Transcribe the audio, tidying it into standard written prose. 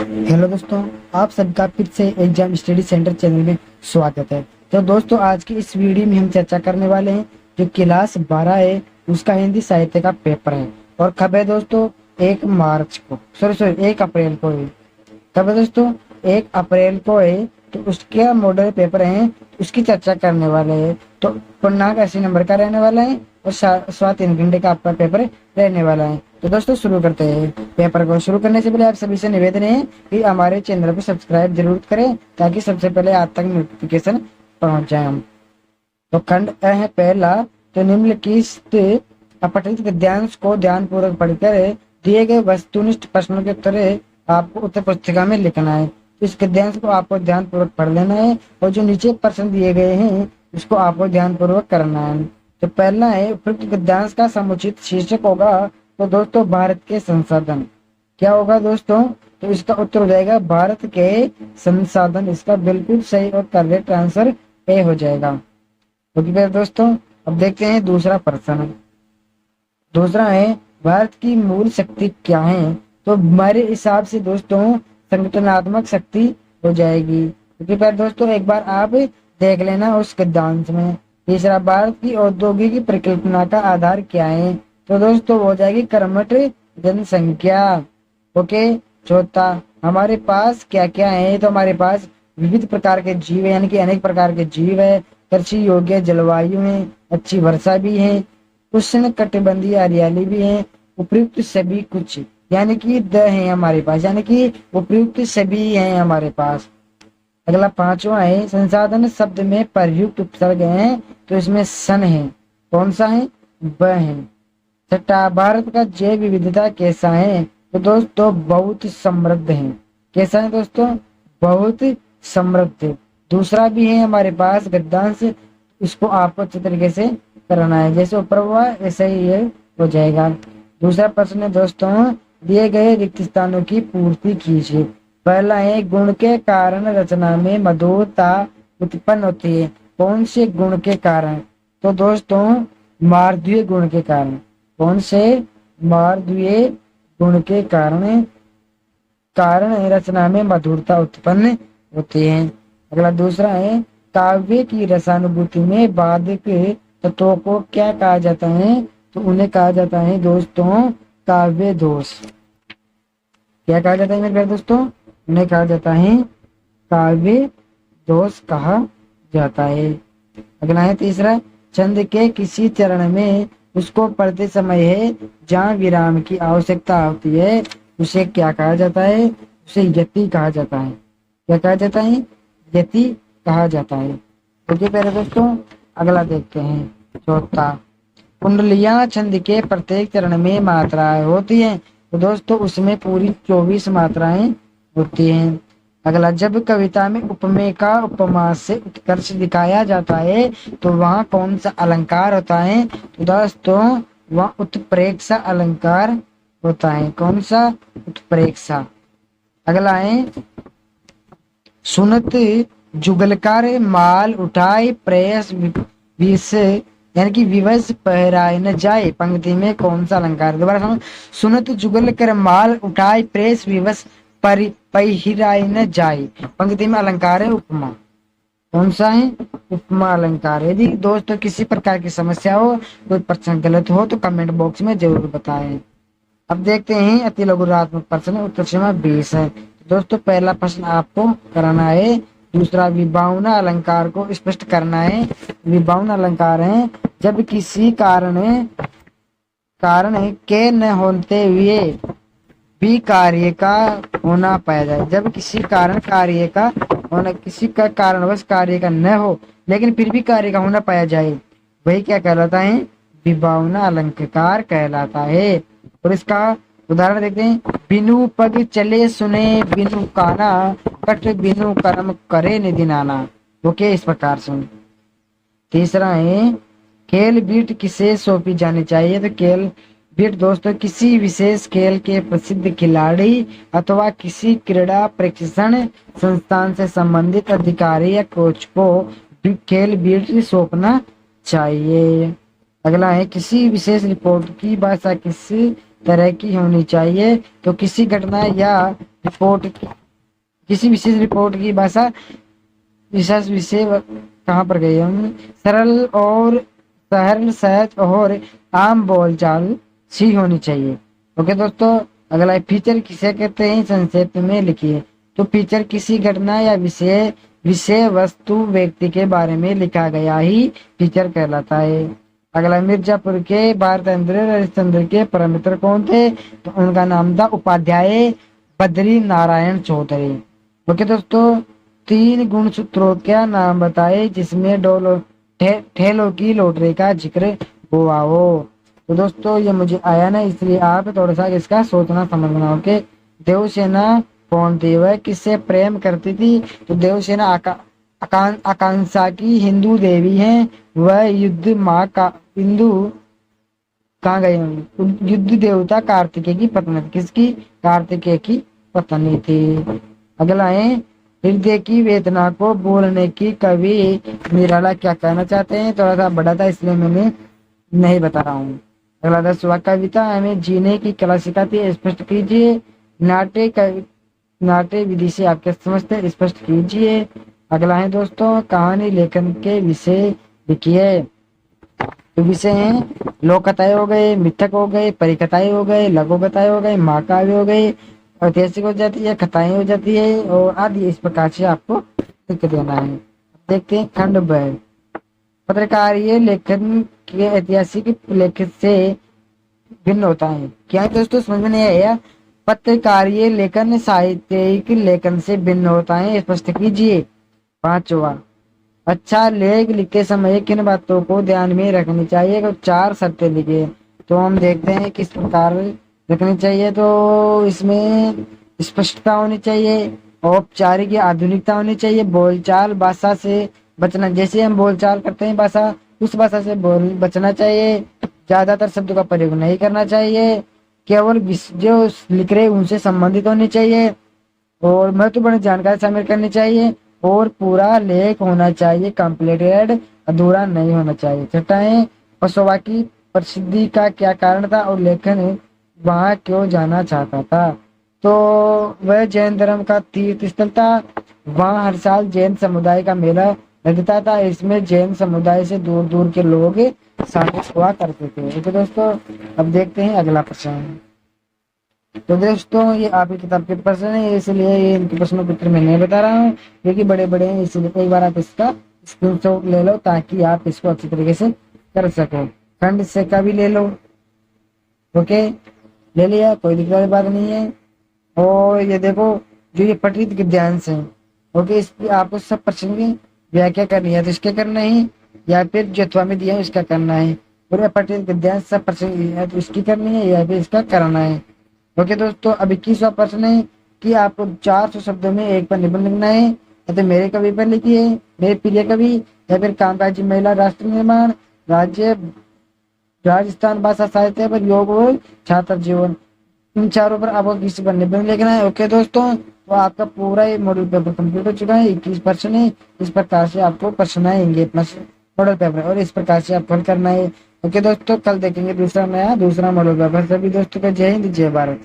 Hello दोस्तों, आप सबका फिर से एग्जाम स्टडी सेंटर चैनल में स्वागत है। तो दोस्तों, आज की इस वीडियो में हम चर्चा करने वाले हैं जो क्लास 12 है उसका हिंदी साहित्य का पेपर है। और कब है दोस्तों? 1 मार्च को, सॉरी 1 अप्रैल को है। कब है दोस्तों? 1 अप्रैल को है। तो उसके मॉडल पेपर है, तो उसकी चर्चा करने वाले हैं। तो पूर्णांक 80 नंबर का रहने वाला है और 3.25 घंटे का आपका पेपर रहने वाला है। तो दोस्तों शुरू करते हैं। पेपर को शुरू करने से पहले आप सभी से निवेदन है कि हमारे चैनल को सब्सक्राइब जरूर करें ताकि सबसे पहले आप तक नोटिफिकेशन पहुंच जाए हम। तो खंड अ है पहला। तो निम्नलिखित अपठित गद्यांश को ध्यानपूर्वक पढ़कर दिए गए वस्तुनिष्ठ प्रश्नों के उत्तर आपको उत्तर पुस्तिका में लिखना है। तो इस गद्यांश को आपको ध्यानपूर्वक पढ़ लेना है और जो नीचे प्रश्न दिए गए हैं उसको आपको ध्यानपूर्वक करना है। तो पहला है, उपयुक्त गद्यांश का समुचित शीर्षक होगा तो दोस्तों भारत के संसाधन। क्या होगा दोस्तों? तो इसका उत्तर हो जाएगा भारत के संसाधन। इसका बिल्कुल सही और करेक्ट आंसर ए हो जाएगा। ओके फिर दोस्तों, अब देखते हैं दूसरा प्रश्न। दूसरा है, भारत की मूल शक्ति क्या है? तो हमारे हिसाब से दोस्तों संगठनात्मक शक्ति हो जाएगी। क्योंकि फिर दोस्तों एक बार आप देख लेना उस गद्यांश में। तीसरा, भारत की औद्योगिक परिकल्पना का आधार क्या है? तो दोस्तों हो जाएगी कर्मठ जनसंख्या। ओके। चौथा, हमारे पास क्या क्या है? तो हमारे पास विविध प्रकार के जीव है, यानी कि अनेक प्रकार के जीव है। कृषि योग्य जलवायु है, अच्छी वर्षा भी है, उष्ण कटिबंधीय हरियाली भी है, उपयुक्त सभी कुछ, यानी कि द है हमारे पास, यानी कि उपयुक्त सभी है हमारे पास। अगला पांचवा है, संसाधन शब्द में प्रयुक्त उपसर्ग है तो इसमें सन है। कौन सा है? ब है। छठा, भारत का जैव विविधता कैसा है? तो दोस्तों बहुत समृद्ध है। कैसा है दोस्तों? बहुत समृद्ध। दूसरा भी है हमारे पास गद्यांश, इसको आपको अच्छे तरीके से करना है, जैसे ऊपर हुआ ऐसा ही ये हो जाएगा। दूसरा प्रश्न है दोस्तों, दिए गए रिक्त स्थानों की पूर्ति कीजिए। पहला है, गुण के कारण रचना में मधुरता उत्पन्न होती है। कौन से गुण के कारण? तो दोस्तों मार्दवीय गुण के कारण। कौन से? मार्दवीय गुण के कारण कारण रचना में मधुरता उत्पन्न होती है। अगला दूसरा है, काव्य की रसानुभूति में बाधक तत्वों को क्या कहा जाता है? तो उन्हें कहा जाता है दोस्तों काव्य दोष। क्या कहा जाता है मेरे प्यारे दोस्तों? उन्हें कहा जाता है काव्य दोष कहा जाता है। अगला है तीसरा, छंद के किसी चरण में उसको पढ़ते समय है जहाँ विराम की आवश्यकता होती है उसे क्या कहा जाता है? उसे यति कहा जाता है। क्या कहा जाता है? यति कहा जाता है। ओके प्यारे दोस्तों, अगला देखते हैं। चौथा, कुंडलियां छंद के प्रत्येक चरण में मात्राएं होती हैं। तो दोस्तों उसमें पूरी 24 मात्राएं होती हैं। अगला, जब कविता में उपमेय का उपमा से उत्कर्ष दिखाया जाता है तो वहाँ कौन सा अलंकार होता है? तो दोस्तों वहाँ उत्प्रेक्षा अलंकार होता है। कौन सा? उत्प्रेक्षा। अगला है, सुनत जुगलकार माल उठाए प्रेस विष, यानी कि विवश पहराए न जाए। पंक्ति में कौन सा अलंकार? दोबारा सुनो। सुनत जुगल कर माल उठाए प्रेस विवश पहिराए न जाए। पंक्ति में अलंकार है उपमा। कौन सा है? उपमा अलंकार। यदि दोस्तों किसी प्रकार की समस्या हो, कोई प्रश्न गलत हो तो कमेंट बॉक्स में जरूर बताएं। अब देखते हैं अति लघुरात्मक प्रश्न। उत्तर सीमा 20 है। दोस्तों पहला प्रश्न आपको कराना है। दूसरा, विभावना अलंकार को स्पष्ट करना है। विभावना अलंकार है जब किसी कारण के न होते हुए भी कार्य का होना पाया जाए। जब किसी कारण कार्य का होना, किसी का कारणवश कार्य का न हो लेकिन फिर भी कार्य का होना पाया जाए, वही क्या कहलाता है? विभावना अलंकार कहलाता है। और इसका उदाहरण देखते हैं। बिनु पग चले सुने बिनु काना, कट बिनु कर्म करे निधि नाना। ओके, इस प्रकार से। तीसरा है, खेल बीट किसे सौंपी जानी चाहिए? तो खेल बीट दोस्तों किसी विशेष खेल के प्रसिद्ध खिलाड़ी अथवा किसी क्रीड़ा प्रशिक्षण संस्थान से संबंधित अधिकारी या कोच को खेल बीट सौंपना चाहिए। अगला है, किसी विशेष रिपोर्ट की भाषा किसी तरह की होनी चाहिए? तो किसी घटना या रिपोर्ट किसी विशेष रिपोर्ट की भाषा विशेष विषय कहाँ पर गए हम, सरल और सरल सहज और आम बोलचाल सी होनी चाहिए। ओके दोस्तों, अगला फीचर किसे कहते हैं संक्षेप में लिखिए। तो फीचर किसी घटना या विषय विषय वस्तु व्यक्ति के बारे में लिखा गया ही फीचर कहलाता है। अगला मिर्जापुर के भारतेंद्र हरिश्चंद्र के परम मित्र कौन थे, तो उनका नाम था उपाध्याय बद्री नारायण चौधरी। ओके दोस्तों, तीन गुण सूत्रों का नाम बताए जिसमें ठेलों की लॉटरी का जिक्र हुआ हो। तो दोस्तों ये मुझे आया ना, इसलिए आप थोड़ा सा इसका सोचना समझना हो कि देवसेना कौन थी, वह किससे प्रेम करती थी। तो देवसेना आकांक्षा की हिंदू देवी है। वह युद्ध माँ का हिंदू कहाँ गए युद्ध देवता कार्तिकेय की पत्नी थी। किसकी, कार्तिकेय की पत्नी थी। अगला है हृदय की वेदना को बोलने की कवि निराला क्या कहना चाहते हैं। थोड़ा सा बड़ा था इसलिए मैंने नहीं बता रहा हूँ। अगला 10वां कविता हमें जीने की कला सिखाती है, स्पष्ट कीजिए। नाट्य विधि से आप क्या समझते हैं, स्पष्ट कीजिए। अगला है दोस्तों कहानी लेखन के विषय लिखिए। तो विषय हैं लोक कथाएं हो गए, मिथक हो गए, परिकथाएं हो गए, लघु कथाएं हो गए, महाकाव्य हो गए, ऐतिहासिक हो जाती है, कथाएं हो जाती है और आदि। इस प्रकार से आपको लिख देना है। देखते हैं खंड ब, पत्रकारीय लेखन के ऐतिहासिक लेखन से भिन्न होता है। क्या है दोस्तों, समझ में नहीं आया। पत्रकारीय लेखन साहित्यिक लेखन से भिन्न होता है, स्पष्ट कीजिए। 5वां, अच्छा लेख लिखते समय किन बातों को ध्यान में रखनी चाहिए। तो 4 शर्तें लिखिए। तो हम देखते हैं किस प्रकार रखनी चाहिए। तो इसमें स्पष्टता होनी चाहिए, औपचारिक या आधुनिकता होनी चाहिए, बोलचाल भाषा से बचना, जैसे हम बोलचाल करते हैं भाषा उस भाषा से बचना चाहिए, ज्यादातर शब्दों का प्रयोग नहीं करना चाहिए, केवल जो लिख रहे उनसे संबंधित होनी चाहिए और महत्वपूर्ण जानकारी शामिल करनी चाहिए और पूरा लेख होना चाहिए, कंप्लीटेड, अधूरा नहीं होना चाहिए। छठा है पसोवा की प्रसिद्धि का क्या कारण था और लेखन वहां क्यों जाना चाहता था। तो वह जैन धर्म का तीर्थ स्थल था, वहां हर साल जैन समुदाय का मेला लगता था। इसमें जैन समुदाय से दूर दूर के लोग शामिल हुआ करते थे। तो दोस्तों अब देखते हैं अगला प्रश्न। तो दोस्तों ये आपकी किताब के प्रश्न है, इसलिए ये इनके प्रश्नों के उत्तर मैं नहीं बता रहा हूँ क्योंकि बड़े बड़े हैं, इसलिए एक बार आप इसका स्क्रीनशॉट ले लो ताकि आप इसको अच्छी तरीके से कर सको। खंड से का भी ले लो। ओके, ले लिया, कोई दिक्कत वाली बात नहीं है। और ये देखो जो ये पठित गद्यांश है, ओके, इसकी आपको सब प्रश्न की व्याख्या करनी है तो इसके करना है, या फिर जो अथवा में दिया है उसका करना है। और पठित गद्यांश सब प्रश्न है तो इसकी करनी है या फिर इसका करना है। ओके दोस्तों, अब 21वां प्रश्न है कि आपको 400 शब्दों में एक पर निबंध लिखना है। या तो मेरे कवि पर लिखिए, मेरे प्रिय कवि, या फिर कामकाजी महिला राष्ट्र निर्माण, राज्य राजस्थान भाषा साहित्य पर योग और छात्र जीवन, इन चारों पर आपको किसी पर निबंध लिखना है। ओके दोस्तों, तो आपका पूरा ये मॉडल पेपर कंप्लीट हो चुका है। 21 प्रश्न है, इस प्रकार से आपको प्रश्न आएंगे मॉडल पेपर और इस प्रकार से आप हल करना है। ओके दोस्तों, कल देखेंगे दूसरा मॉडल पेपर। सभी दोस्तों का जय हिंद, जय भारत।